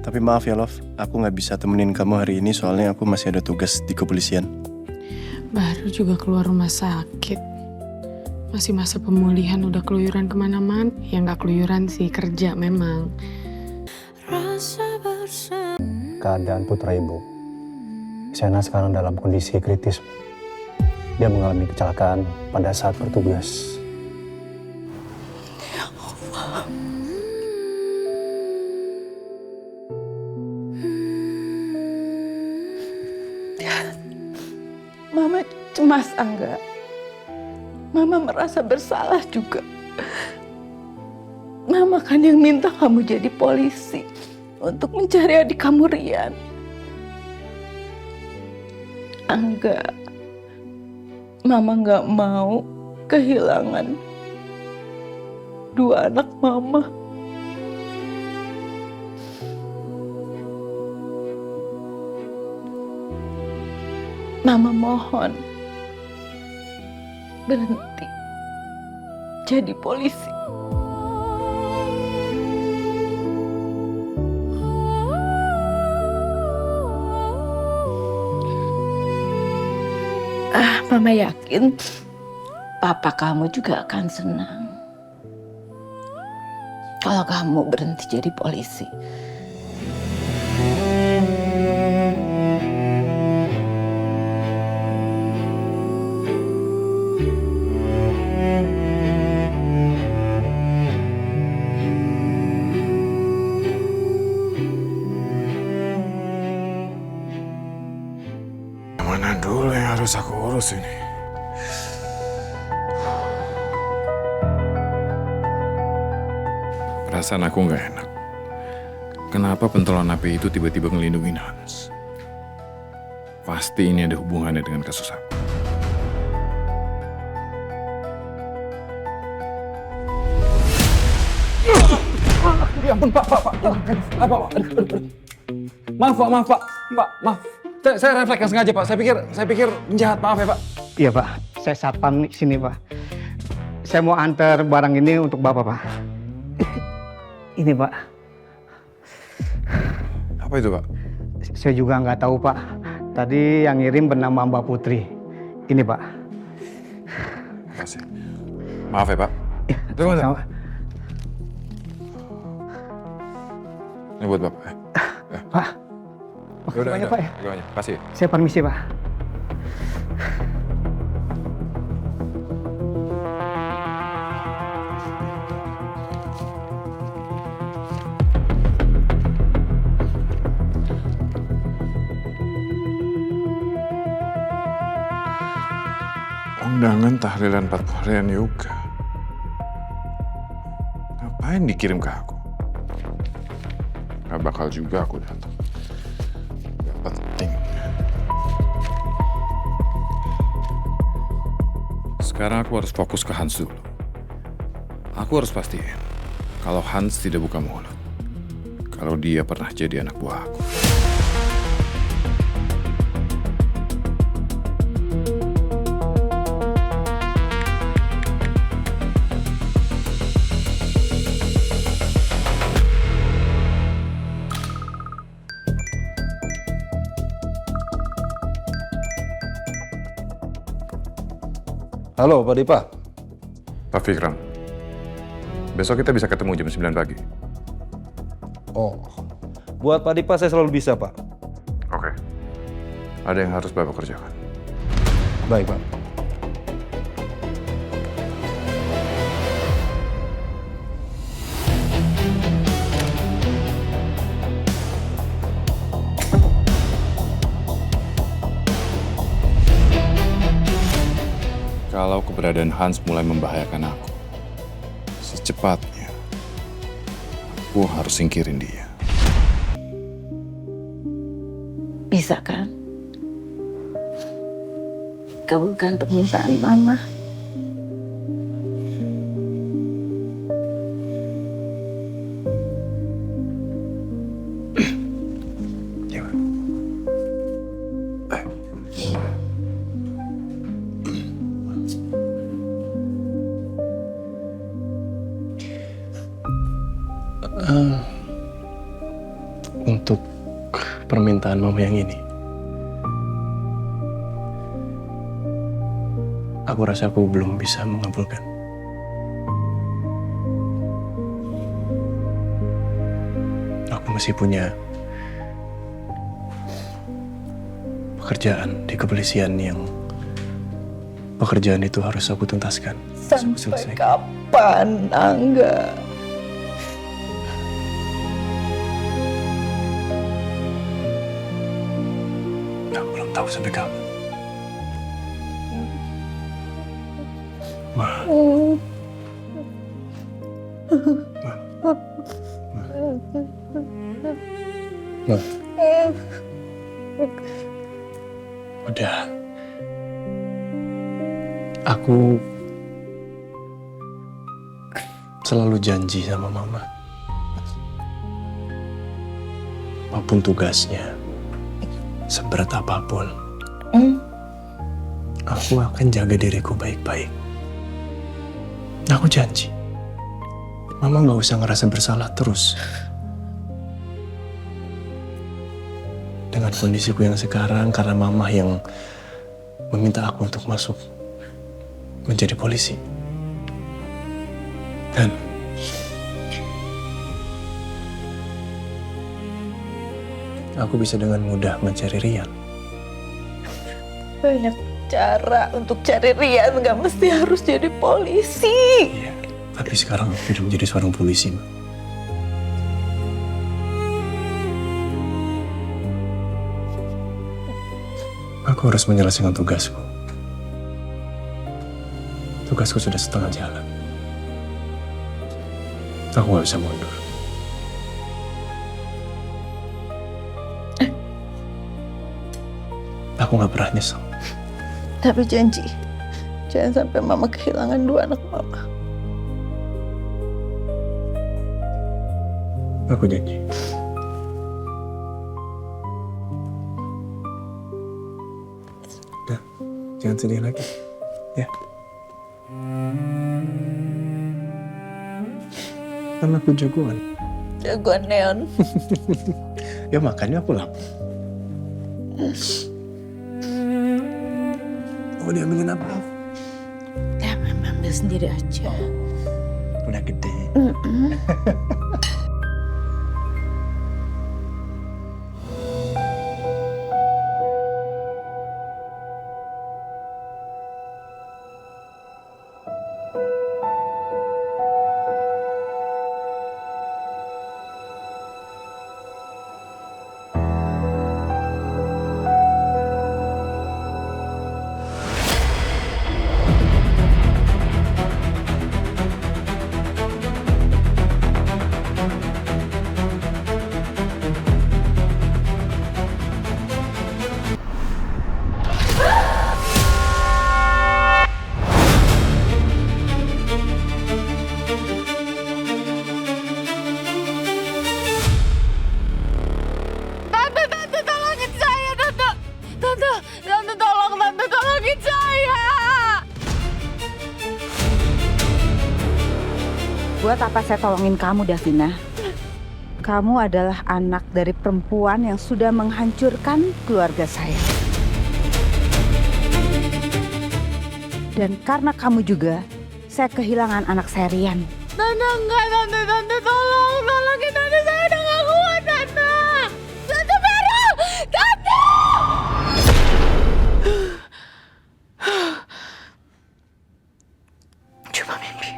Tapi maaf ya Love, aku gak bisa temenin kamu hari ini soalnya aku masih ada tugas di kepolisian. Baru juga keluar rumah sakit. Masih masa pemulihan udah keluyuran kemana-mana. Ya nggak keluyuran sih, kerja memang. Keadaan putra ibu, Shena sekarang dalam kondisi kritis. Dia mengalami kecelakaan pada saat bertugas. Mama cemas, Angga. Mama merasa bersalah juga. Mama kan yang minta kamu jadi polisi untuk mencari adik kamu Rian. Angga, Mama nggak mau kehilangan dua anak Mama. Mama mohon berhenti jadi polisi. Mama yakin papa kamu juga akan senang kalau kamu berhenti jadi polisi. Mana dulu yang harus aku urus ini? Perasaan aku nggak enak. Kenapa pentolan api itu tiba-tiba ngelindungin Hans? Pasti ini ada hubungannya dengan kasus aku. Ya ampun, Pak. Maaf, Pak. Maaf. Saya refleks nggak sengaja, Pak. Saya pikir penjahat. Maaf ya, Pak. Iya, Pak. Saya satpam sini, Pak. Saya mau antar barang ini untuk Bapak, Pak. Ini, Pak. Apa itu, Pak? Saya juga nggak tahu, Pak. Tadi yang ngirim bernama Mbak Putri. Ini, Pak. Terima kasih. Maaf ya, Pak. Tunggu, Sama. Ini buat Bapak. Pak. Makasih banyak, Pak ya. Kasih. Saya permisi, Pak. Undangan tahlilan 40 harian yoga. Ngapain dikirim ke aku? Gak bakal juga aku datang. Gak penting. Sekarang aku harus fokus ke Hans dulu. Aku harus pastiin kalau Hans tidak buka mulut. Kalau dia pernah jadi anak buah aku. Halo, Pak Dipa. Pak Fikram, besok kita bisa ketemu jam 9 pagi. Oh, buat Pak Dipa saya selalu bisa, Pak. Oke. Ada yang harus Bapak kerjakan. Baik, Pak. Kalau keberadaan Hans mulai membahayakan aku, secepatnya aku harus singkirin dia. Bisa kan? Kabulkan permintaan Mama. untuk permintaan mama yang ini. Aku rasa aku belum bisa mengabulkan. Aku masih punya pekerjaan di kepolisian yang pekerjaan itu harus aku tuntaskan. Harus aku Sampai selesaikan. kapan, Angga? Aku belum tahu sampai kapan. Ma. Ma. Udah. Aku selalu janji sama mama. Apapun tugasnya, seberat apapun, aku akan jaga diriku baik-baik. Aku janji. Mama gak usah ngerasa bersalah terus. Dengan kondisiku yang sekarang, karena mama yang meminta aku untuk masuk menjadi polisi. Dan aku bisa dengan mudah mencari Rian. Banyak cara untuk cari Rian, nggak mesti harus jadi polisi. Iya, tapi sekarang aku sudah menjadi seorang polisi, Ma. Aku harus menyelesaikan tugasku. Tugasku sudah setengah jalan. Aku gak bisa mundur. Aku gak pernah nyesel. Tapi janji, jangan sampai mama kehilangan dua anak mama. Aku janji. Udah, jangan sedih lagi. Ya. Kan aku jagoan. Jagoan neon. Ya makanya aku lapar. Mau diambilin apa? Ya, mama ambil sendiri aja. Udah gede. Buat apa saya tolongin kamu, Davina? Kamu adalah anak dari perempuan yang sudah menghancurkan keluarga saya. Dan karena kamu juga, saya kehilangan anak saya, Rian. Tante, enggak, tante, tolongin tante, saya udah gak kuat, tante. Tante Vero, tante! Cuma mimpi.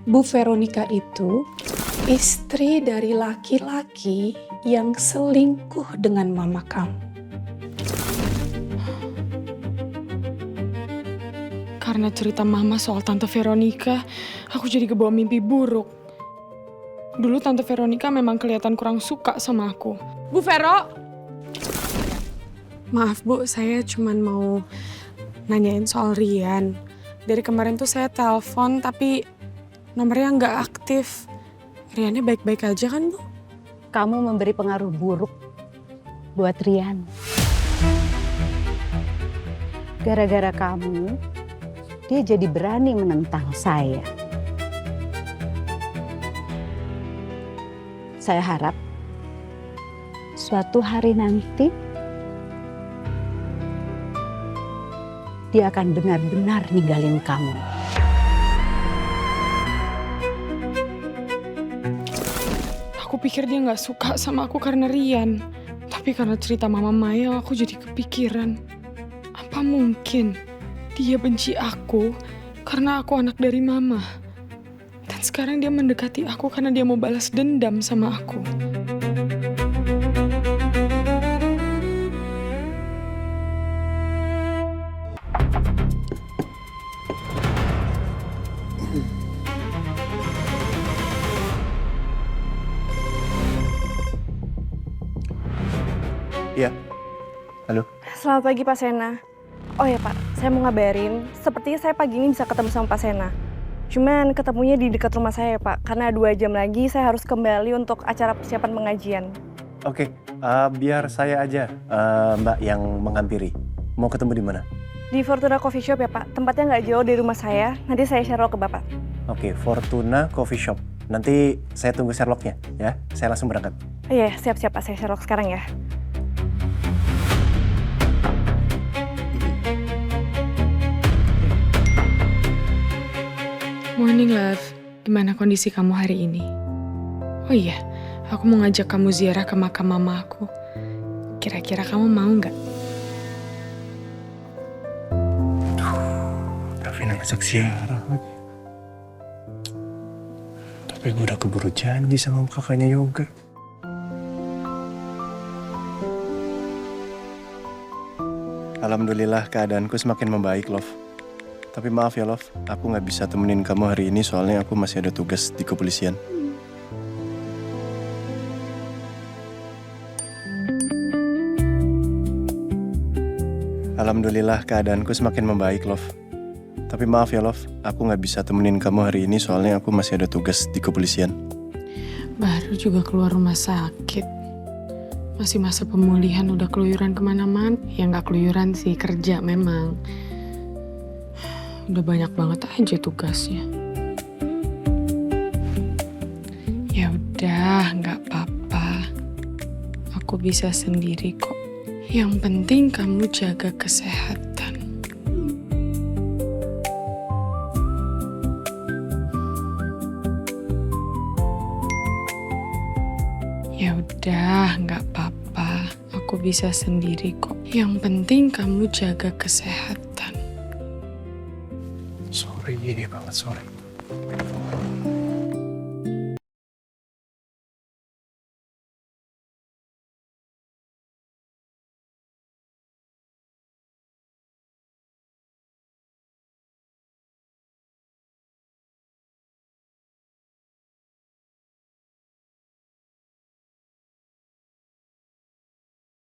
Bu Veronica itu istri dari laki-laki yang selingkuh dengan mama kamu. Karena cerita mama soal Tante Veronica, aku jadi kebawa mimpi buruk. Dulu Tante Veronica memang kelihatan kurang suka sama aku. Bu Vero! Maaf Bu, saya cuman mau nanyain soal Rian. Dari kemarin tuh saya telepon tapi nomornya nggak aktif. Riannya baik-baik aja kan, Bu? kamu memberi pengaruh buruk buat Rian. Gara-gara kamu, dia jadi berani menentang saya. Saya harap suatu hari nanti dia akan benar-benar ninggalin kamu. Aku pikir dia nggak suka sama aku karena Rian. Tapi karena cerita Mama Maya, aku jadi kepikiran. Apa mungkin dia benci aku karena aku anak dari Mama? Dan sekarang dia mendekati aku karena dia mau balas dendam sama aku. Iya. Halo. Selamat pagi Pak Sena. Oh ya Pak, saya mau ngabarin, sepertinya saya pagi ini bisa ketemu sama Pak Sena. Cuman ketemunya di dekat rumah saya ya Pak, karena 2 jam lagi saya harus kembali untuk acara persiapan pengajian. Oke, biar saya aja Mbak yang menghampiri. Mau ketemu di mana? Di Fortuna Coffee Shop ya Pak, tempatnya nggak jauh dari rumah saya, nanti saya share ke Bapak. Oke, Fortuna Coffee Shop. Nanti saya tunggu Sherlocknya ya. Saya langsung berangkat. Iya, siap-siap Pak, saya share sekarang ya. Morning love, gimana kondisi kamu hari ini? Oh iya, aku mau ngajak kamu ziarah ke makam mama aku. Kira-kira kamu mau nggak? Davina ngajak ziarah lagi. Tapi gue udah keburu janji sama kakaknya Yoga. Alhamdulillah keadaanku semakin membaik, Love. Tapi maaf ya, Love. Aku nggak bisa temenin kamu hari ini soalnya aku masih ada tugas di kepolisian. Alhamdulillah keadaanku semakin membaik, Love. Tapi maaf ya, Love. Aku nggak bisa temenin kamu hari ini soalnya aku masih ada tugas di kepolisian. Baru juga keluar rumah sakit. Masih masa pemulihan udah keluyuran kemana-mana. Ya nggak keluyuran sih, kerja memang. Udah banyak banget aja tugasnya. Ya udah, nggak apa-apa. Aku bisa sendiri kok. Yang penting kamu jaga kesehatan. Ya udah, nggak apa-apa. Aku bisa sendiri kok. Yang penting kamu jaga kesehatan. Sorry banget, sorry.